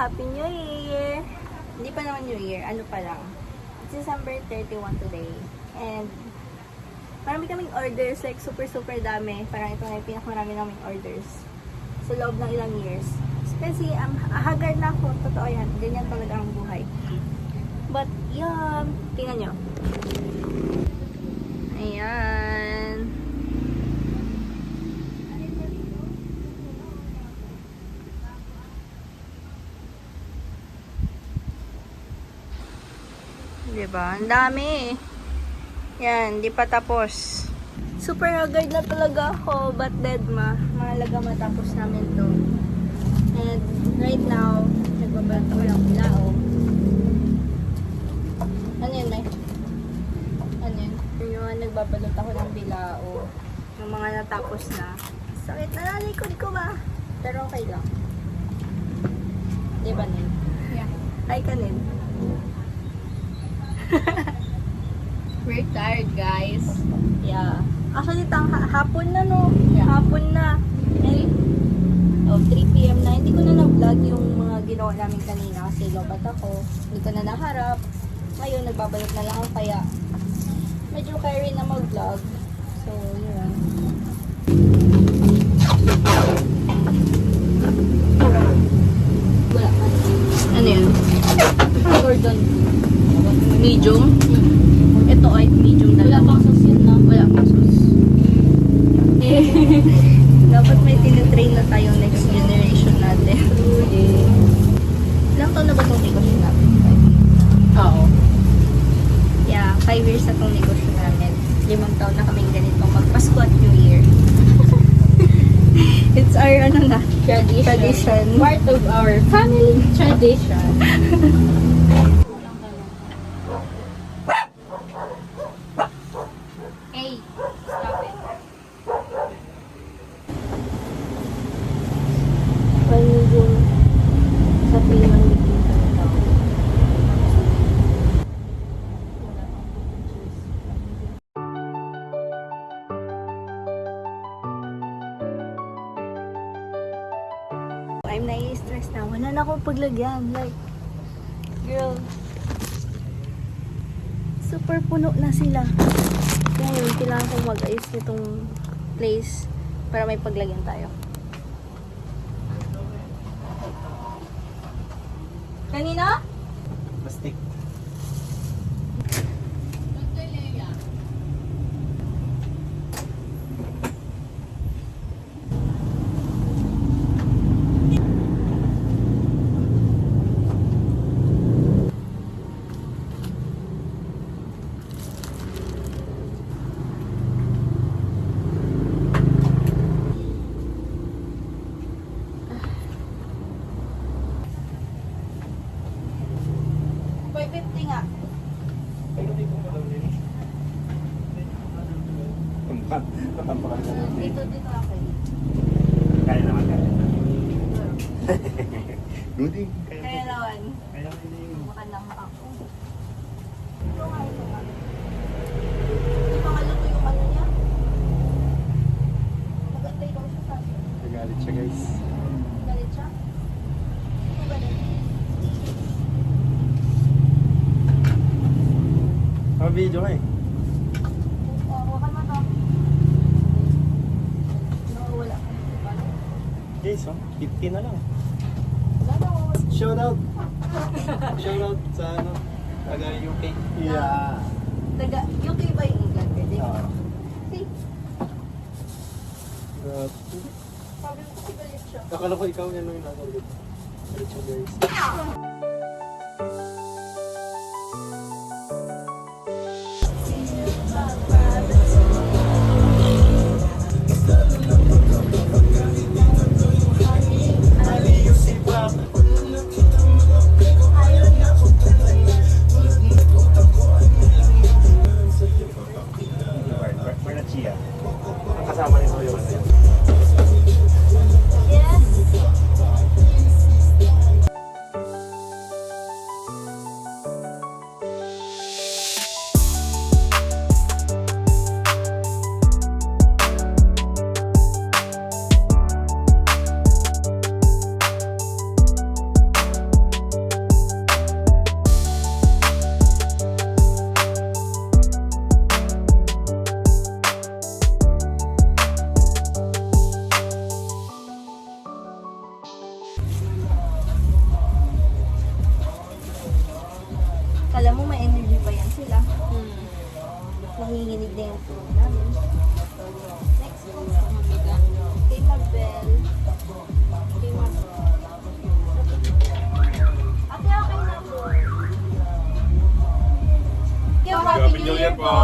Happy New Year! Hindi pa naman New Year, ano pa lang. It's December 31 today. And marami kaming orders, like super dami. Parang ito na yung pinakamarami naming orders sa loob ng ilang years. Kasi haggard na ako, totoo yan. Ganyan talaga ang buhay. But, yun, tingnan nyo. Ayan. Diba? Ang dami. Yan, di pa tapos. Super haggard na talaga ako, but dead mahalaga matapos namin to. And right now, nagbabalot ako ng bilao. Ano yun, May? Ano yun? Yun, nagbabalot ako ng bilao. Yung mga natapos na. Sakit na nalikod ko ba? Pero okay lang. Di ba, Nin? Yeah. Hi ka, Nin. We're tired, guys. Yeah. Actually, hapon na, no? Yeah. Hapon na. And, 3 p.m. na. Hindi ko na na-vlog yung mga ginawa namin kanina kasi lobat ako. Hindi ko na naharap. Ngayon, nagbabalot na lang ako kaya medyo carry na mag-vlog. So, yun. Wala pa. Ano yun? Gordon. Medium? Ito ay medium na lang. Wala pang sauce yun, no? Wala pang sauce. Dapat may tinitrain na tayong next generation natin. Ilang taon na ba itong negosyo natin? Oo. Yeah, 5 years na itong negosyo namin. 5 taon na kaming ganitong magpasko at New Year. It's our tradition. Part of our family tradition. Hey, stop it. Medium sa pinang medium talaga. I'm nai-stress na. Wala na akong paglagyan. Like, girl, super puno na sila. Ngayon, kailangan kong mag-ayos nitong place para may paglagyan tayo. Kanina? Plastic. Boy, 50 nga. Tampakan ka natin. Dito ako. Kaya naman kaya. Dudy, kaya. Kaya naman. Kaya naman. Makan lang ako. Ito nga. Hindi pa maluto yung ano niya. Magantay daw siya sa akin. Nagalit siya, guys. Galit siya? Ito galit. Video ka eh. Wakan mo to. No, wala. Guys, 50 na lang. Wala na. Shout out. Shout out sa ano, taga UK. Yeah. UK ba yung England? Pwede? Ah. See? Grabe. Sabi mo kasi galit siya. Akala ko ikaw yan yung nagalit. Galit siya, guys. Chia. Ang kasama nito yung ano yun. Yes. Kala mo may energy pa yan sila. Hmm. Nanginginig na yung tulog namin. Next one. Mabiga. Kay Mabel. Kay Mabel. Ate, okay na po. Happy New Year po!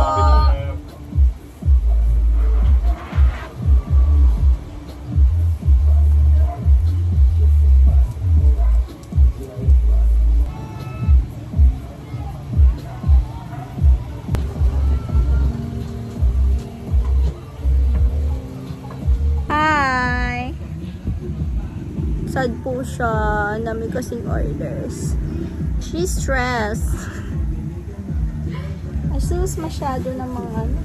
Hi! Sad po siya. Ang dami kasing orders. She's stressed. Asus masyado ng mga ano.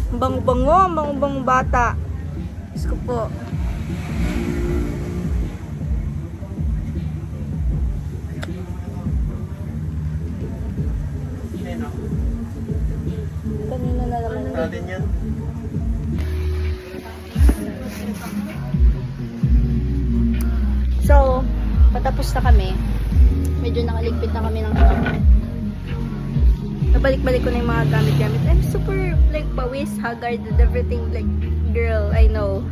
Ang bango-bango, ang bango-bango bata. Diyos ko po. Ayun, Kanina na naman. Sa atin yan. So, patapos na kami. Medyo nakaligpit na kami ng shop. Nabalik-balik ko na yung mga gamit-gamit. I'm super, like, pawis, haggard, and everything. Like, girl, I know.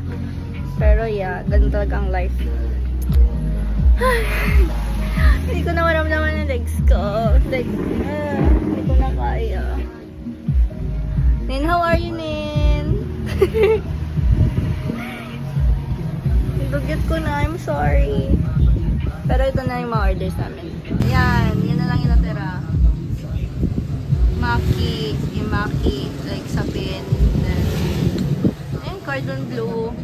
Pero yeah, ganun talaga ang life. Hindi ko na maramdaman ang legs ko. Like, hindi ko na kaya. Nin, how are you, Nin? Dugyot ko na, I'm sorry. Pero ito na yung mga orders namin. Yan na lang yung natira. Maki, yung Maki, like sa pin. Then, ayun, cordon bleu.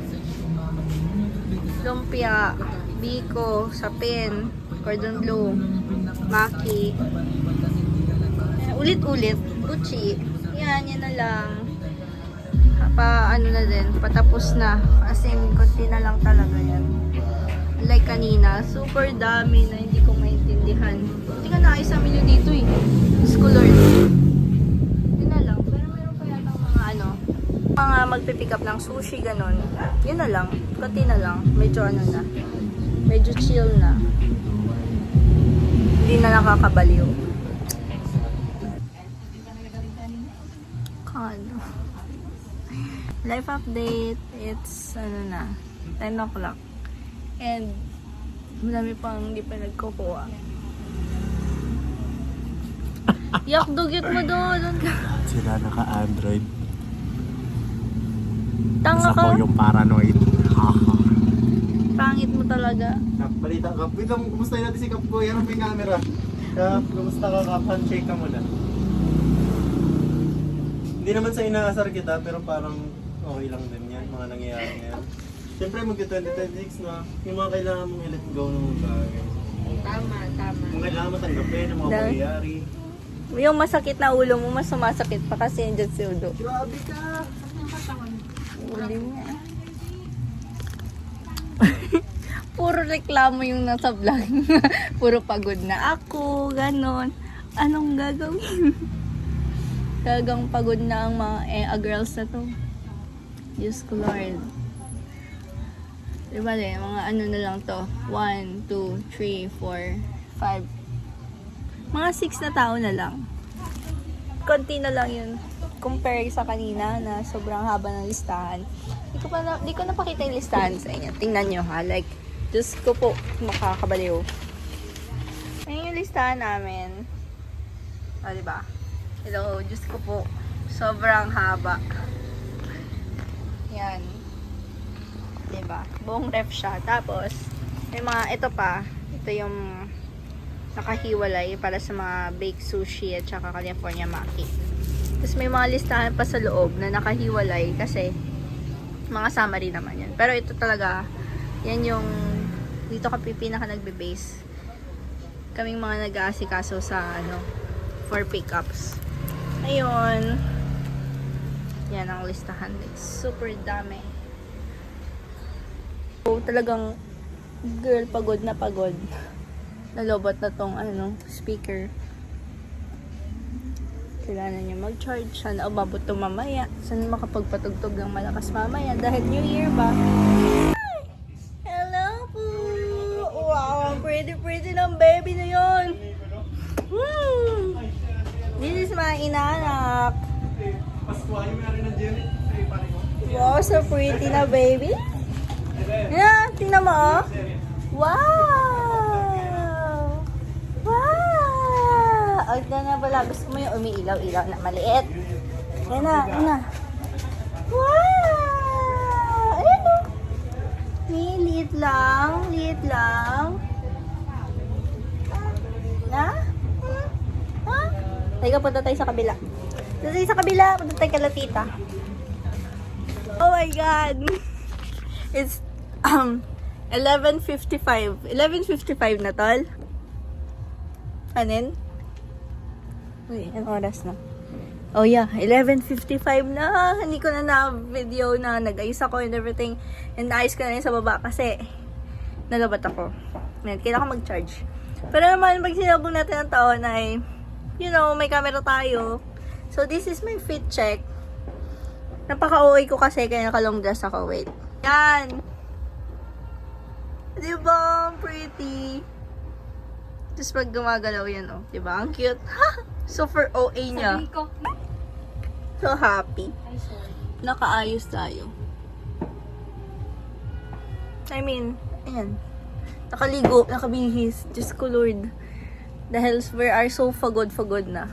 Lumpia, biko, sa pin, cordon bleu, Maki. Ulit-ulit, Gucci. Yan na lang. Ano na din, patapos na. As in, konti na lang talaga yan. Like kanina, super dami na hindi ko maintindihan. Hindi ka naayos namin yun dito eh. Diyos ko Lord. Yun na lang. Pero meron pa yata mga ano, mga magpipick up ng sushi, ganun. Yun na lang. Konti na lang. Medyo ano na. Medyo chill na. Hindi na nakakabaliw. Kano. Life update. It's ano na. 10 o'clock. And madami pang hindi pa nagkukuha. Yak, dugyot mo doon. Sila naka-Android. Tanga Isa ka. po yung paranoid. Pangit mo talaga. Kap, balita Kap. Wait lang, kumustahin natin si Kap ko. Yan ang may camera. Kap, kumusta ka Kap? Handshake ka muna. Hindi naman sa inaasar kita, pero parang okay lang din yan. Mga nangyayari ngayon. Siyempre magka-2026 na. Yung mga kailangan mong i-let go ng mga bagay. Tama. Yung kailangan matanggapin, yung mga Dahil- pangyayari. Yung masakit na ulo mo, mas sumasakit pa kasi andyan si Udo. Grabe ka! Ulo niya. Puro reklamo yung nasa vlog. Puro pagod na ako, ganon. Anong gagawin? Talagang pagod na ang mga girls na to. Diyos ko Lord. Diba mga ano na lang to. 1, 2, 3, 4, 5. Mga 6 na tao na lang. Konti na lang yun. Compare sa kanina na sobrang haba ng listahan. Di ko napakita yung listahan sa inyo. Tingnan nyo ha. Like, Diyos ko po, makakabaliw. Ayun yung listahan namin. O, diba? Hello, Diyos ko po. Sobrang haba. Yan. Diba? Buong ref siya. Tapos, may mga, ito pa. Ito yung nakahiwalay para sa mga baked sushi at saka California Maki. Tapos may mga listahan pa sa loob na nakahiwalay kasi mga summary naman yan. Pero ito talaga, yan yung dito kami pinaka nagbe-base. Kaming mga nag-aasikaso sa ano, for pickups. Ayun. Yan ang listahan. It's super dami. So, talagang girl, pagod na pagod. Nalobot na tong ano, speaker. Kailangan niya mag-charge. Sana umabot to mamaya. Sana makapagpatugtog ng malakas mamaya. Dahil New Year ba? Hi! Hello po! Wow, ang pretty ng baby na yun! inaanak. Paskuha yung meron ng Jerry. Ay, pare ko. Wow, so pretty na, baby. Yan, tingnan mo, oh. Wow! Wow! O, ito na pala. Gusto mo yung umiilaw-ilaw na maliit. Yan na, yan na. Wow! Ayan, oh. Liit lang, liit lang. Na? Ha? Teka, punta tayo sa kabila. Punta tayo sa kabila. Punta tayo kala tita. Oh my God! It's 11:55. 11:55 na, tol. Anin? Uy, anong oras na? Oh yeah, 11:55 na. Hindi ko na na-video na nag-ayos ako and everything. And ayos ko na yun sa baba kasi nalabat ako. Ngayon, kailangan ko mag-charge. Pero naman, pag sinabong natin ang taon ay, you know, may camera tayo. So, this is my fit check. Napaka-OA ko kasi kaya naka-long dress ako. Wait. Yan! Diba? Ang pretty. Tapos pag gumagalaw yan, oh. Diba? Ang cute. Super OA niya. Sabi ko, So happy. ay sorry. Nakaayos tayo. I mean, ayan. Nakaligo, nakabihis. Diyos ko Lord. Dahil we are so fagod na.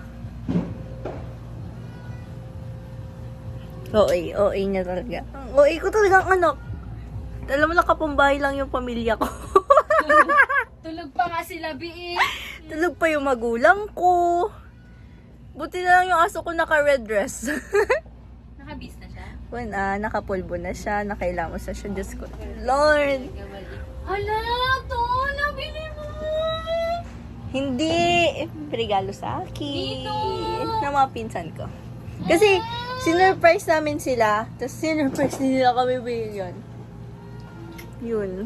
OA niya talaga. Ang OA ko talaga ang anak. Alam mo, nakapambahay lang yung pamilya ko. Tulog pa nga sila, Bi. Tulog pa yung magulang ko. Buti na lang yung aso ko naka-red dress. Nakabis na siya? Nakapulbo na siya, nakailamos na siya. Diyos ko, Lord! Hala, to, nabili mo! Hindi! Regalo sa akin. Dito! Ng mga pinsan ko. Kasi, sinurprise namin sila, tapos sinurprise din nila kami bilhin. Yun.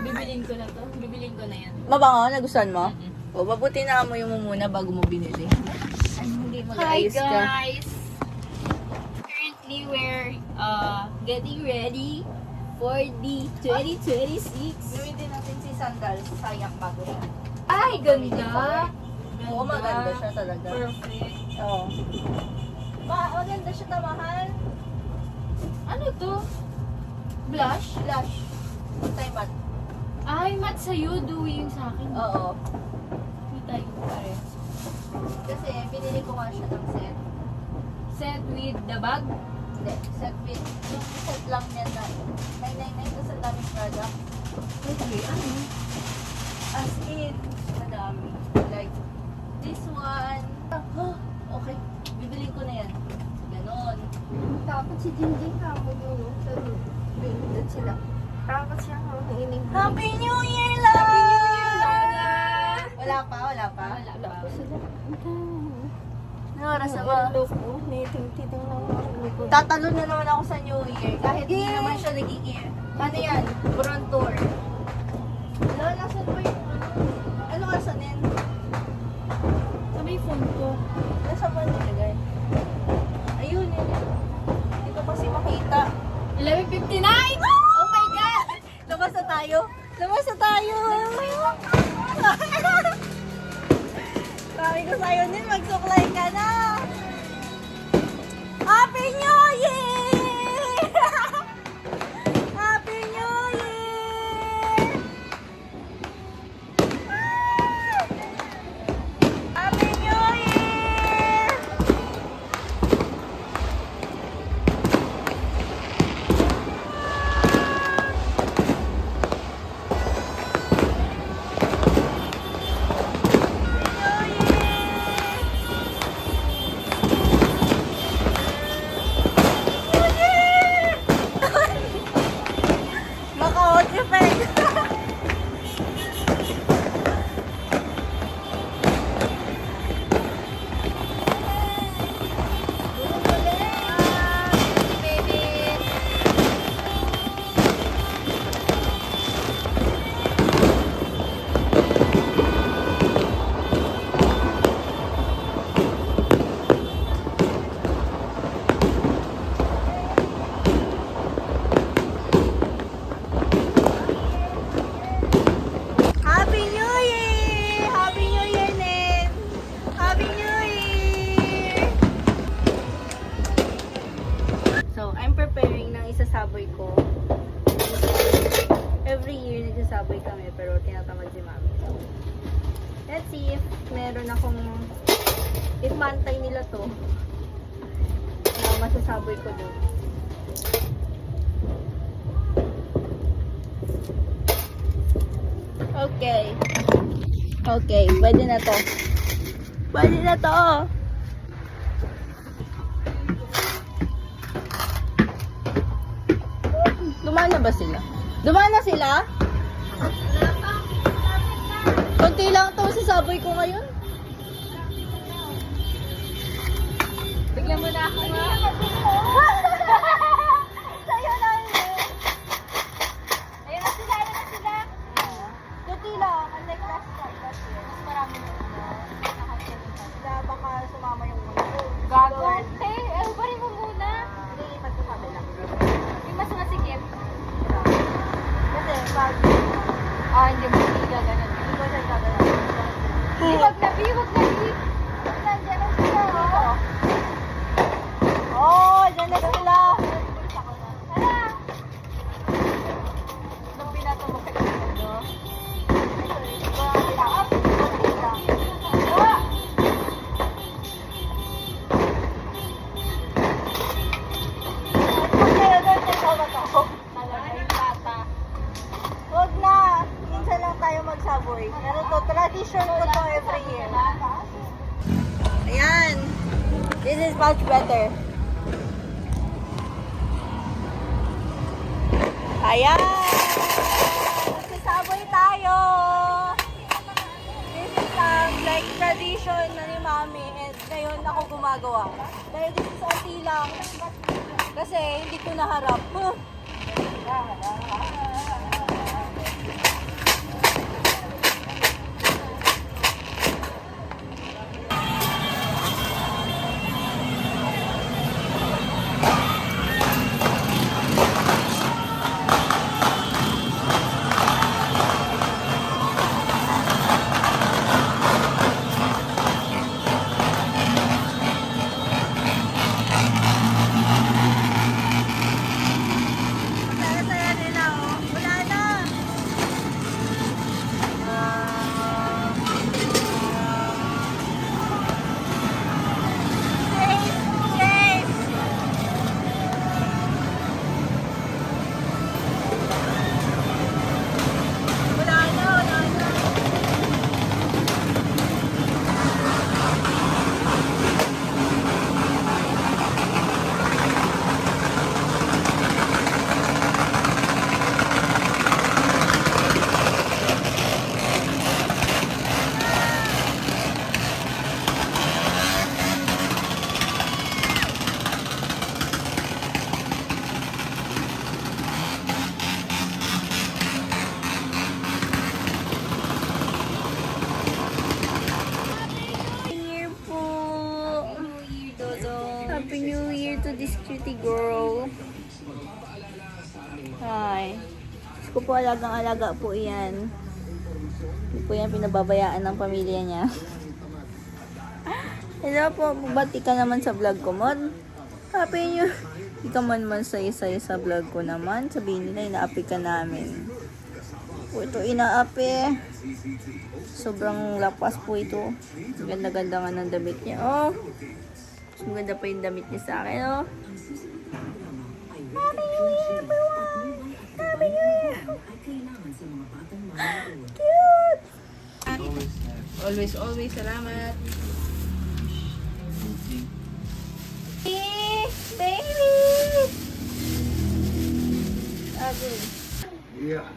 Bibilin ko na to. Bibilin ko na yan. Mabango? Nagustuhan mo? O, mabuti na mo yung muna bago mo binili. Ay, hindi Hi mag-ayos ka. guys! Currently we're getting ready for the 2026. Gawin din natin si sandals. Sayang bago siya. Ay, ganda! Oo, maganda siya talaga. Perfect. Oo. Maganda siya tamahal. Ano to? Blush? Blush. Time mat. Ay, mat sa'yo, Dewey yung sa akin. Oo. Hindi tayo pare. Kasi binili ko nga siya ng set. Set with the bag? Hindi, set with. Yung set lang niya na 999 kasi ang daming product. Okay, ano? As in, madami. Like, this one. Okay, bibili ko na yan. Ganon. Tapos si Jinjing hamon yung doon sila. Tapos siya hamon ining. Happy New Year, Lola! Happy New Year, Lola! Wala pa, wala pa. Wala pa. Sila. Ano oras na ba? Loko. Niting-titing lang ako. Tatalo na naman ako sa New Year. Kahit hindi naman siya naging year. Ano yan? Bron tour. Lola, nasan ba yung ano ka sanin? Sa may phone ko. Nasa ba nilagay? Ayun, yun. Hindi ko kasi makita. 11:59! Oh my God! Labas na tayo. Labas na tayo. Sabi ko sa'yo din, magsuklay ka na. Happy New Year! Happy New Year! Happy New Year! Every year nagsasabay kami pero tinatamad si mami. Let's see if meron akong if mantay nila to. Ano masasaboy ko doon. Okay. Okay, pwede na to. Pwede na to. Dumaan na ba sila? Dumaan na sila? Konti lang to sasaboy ko ngayon. Bigyan mo na ako nga. Sa'yo na yun. Ayun na sila, ayun na sila. Konti lang. Unlike last year. Mas marami na kaya baka sumama yung mga. Gago. Hey, ba rin mo muna? Hindi, magsasabi lang. Yung mas masikip. Kasi pag Hindi mo siya ganun. hindi ko siya gagawin. Wag na, B, wag na, B. Nandiyan na sila. Oh, dyan na sila. Tara. Nung binato mo kay Fernando. Huwag na. Minsan lang tayo magsaboy. Pero to, tradition ko to every year. Ayan. This is much better. Ayan! Magsasaboy tayo! This is like tradition na ni Mami and ngayon ako gumagawa. Dahil this is onti lang. Kasi hindi ko naharap. Saya-saya nila, oh. Wala na! Chase! Chase! Wala na, wala na. Happy New Year po! Happy New Year to this cutie girl. Hi. Gusto ko po alagang-alaga po yan. Hindi po yan pinababayaan ng pamilya niya. Hello po, bati ka naman sa vlog ko, Mon. Happy New Year. Hindi ka man saya-saya sa vlog ko naman. Sabihin nila, inaapi ka namin. Po ito, inaapi. Sobrang lapas po ito. Ganda-ganda nga ng damit niya. Oh, mas maganda pa yung damit niya sa akin. Oh. Happy New Year, everyone! Happy New Year! Cute! Always, always, salamat. Baby! Yeah.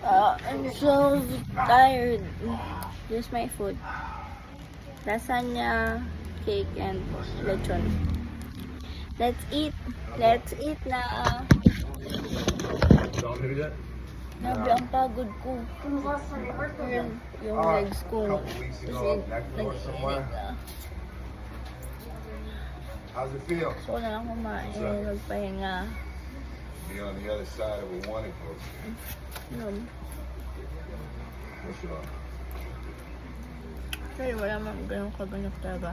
I'm so tired. Here's my food. Lasagna, cake, and lechon. Let's eat. Let's eat na. Nabi ang pagod ko. Yung legs ko. Kasi nag-init na. How's it feel? So na lang kumain. Magpahinga. Be on the other side of a wanted post. Yun. What's up? Pero wala man ganun kaganap talaga.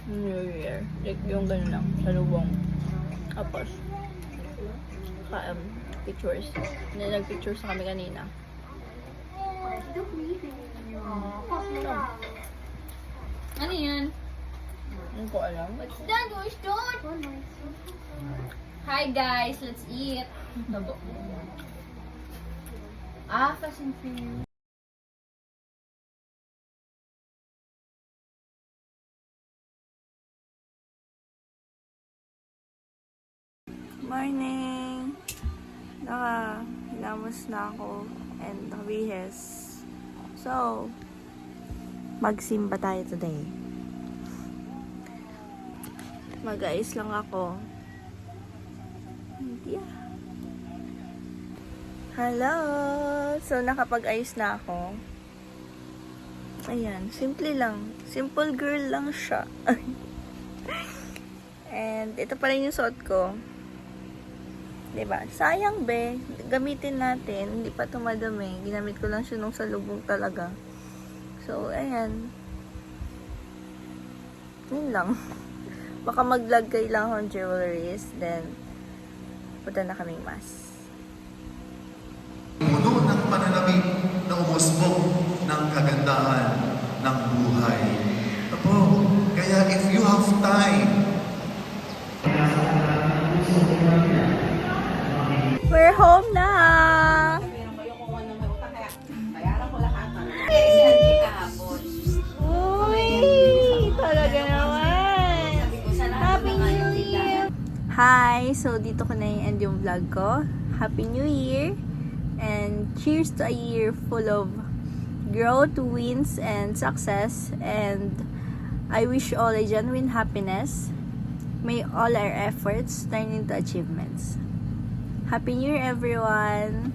New Year. Like yung ganun lang. Sa lubong. Tapos. tsaka pictures. Nag-pictures na kami kanina. Ano yan? Hindi ko alam. What's that? What's that? Hi guys, let's eat. Fast and Furious. Morning! Hilamos na ako and nakabihis. So, magsimba tayo today. Mag-ayos lang ako. Yeah. Hello! So, nakapag-ayos na ako. Ayan, simple lang. Simple girl lang siya. And, ito pa rin yung suot ko. Diba? Sayang be. Gamitin natin. Hindi pa tumadami. Ginamit ko lang siya nung salubong talaga. So, ayan. Yun lang. Baka mag-vlog kayo lang akong jewelries. Then, punta na kaming mas. Puno ng pananamit na umusbong ng kagandahan ng buhay. Apo, kaya if you have time, We're home na! Uy! Talaga naman! Happy New Year! Hi! So, dito ko na yung end yung vlog ko. Happy New Year! And cheers to a year full of growth, wins, and success. And I wish you all a genuine happiness. May all our efforts turn into achievements. Happy New Year, everyone!